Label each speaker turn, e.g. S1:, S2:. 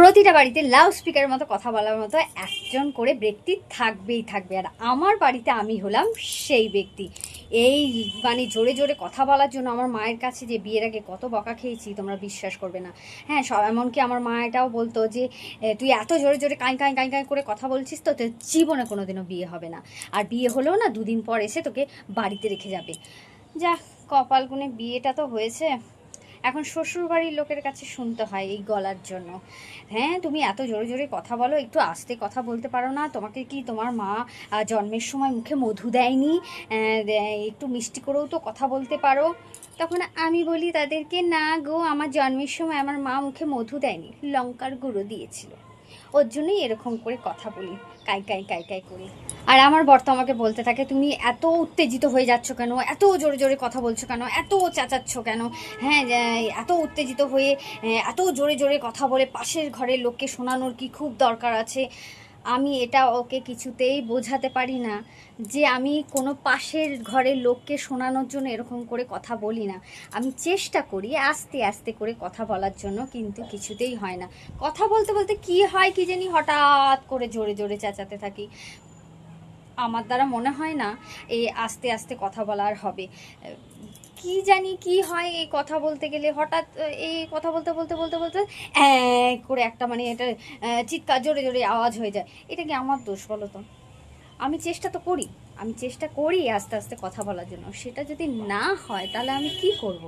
S1: প্রতিটা বাড়িতে লাউড স্পিকারের মতো কথা বলার মতো একজন করে ব্যক্তি থাকবেই থাকবে, আর আমার বাড়িতে আমি হলাম সেই ব্যক্তি। এই মানে জোরে জোরে কথা বলার জন্য আমার মায়ের কাছে যে বিয়ের আগে কত বকা খেয়েছি তোমরা বিশ্বাস করবে না। হ্যাঁ, এমনকি আমার মা এটাও বলতো যে তুই এত জোরে জোরে কাঁই কাঁই কাঁই কাঁই করে কথা বলছিস তো তোর জীবনে কোনো দিনও বিয়ে হবে না, আর বিয়ে হলেও না 2 দিন পর এসে তোকে বাড়িতে রেখে যাবে। যা কপাল গুনে বিয়েটা তো হয়েছে, এখন শ্বশুরবাড়ির লোকের কাছে শুনতে হয় এই গলার জন্য। হ্যাঁ, তুমি এত জোরে জোরে কথা বলো, একটু আস্তে কথা বলতে পারো না? তোমাকে কি তোমার মা জন্মের সময় মুখে মধু দেয়নি? একটু মিষ্টি করেও তো কথা বলতে পারো। তখন আমি বলি তাদেরকে, না গো, আমার জন্মের সময় আমার মা মুখে মধু দেয়নি, লঙ্কার গুঁড়ো দিয়েছিল, ওর জন্যই এরকম করে কথা বলি, কাই কাই কাই কাই করি। আর আমার বর তো আমাকে বলতে থাকে, তুমি এত উত্তেজিত হয়ে যাচ্ছ কেন, এত জোরে জোরে কথা বলছো কেন, এত চেঁচাচ্ছ কেন? হ্যাঁ, এত উত্তেজিত হয়ে এত জোরে জোরে কথা বলে পাশের ঘরের লোককে শোনানোর কি খুব দরকার আছে? আমি এটা ওকে কিছুতেই বোঝাতে পারি না যে আমি কোনো পাশের ঘরের লোককে শোনানোর জন্য এরকম করে কথা বলি না। আমি চেষ্টা করি আস্তে আস্তে করে কথা বলার জন্য, কিন্তু কিছুতেই হয় না। কথা বলতে বলতে কি হয় কি জানি, হঠাৎ করে জোরে জোরে চেঁচাতে থাকি। আমার দ্বারা মনে হয় না এই আস্তে আস্তে কথা বলার হবে। কি জানি কি হয়, এই কথা বলতে গেলে হঠাৎ এই কথা বলতে বলতে বলতে বলতে করে একটা মানে এটা চিৎকার, জোরে জোরে আওয়াজ হয়ে যায়। এটা কি আমার দোষ বলো তো? আমি চেষ্টা তো করি, আমি চেষ্টা করি আস্তে আস্তে কথা বলার জন্য, সেটা যদি না হয় তাহলে আমি কি করব?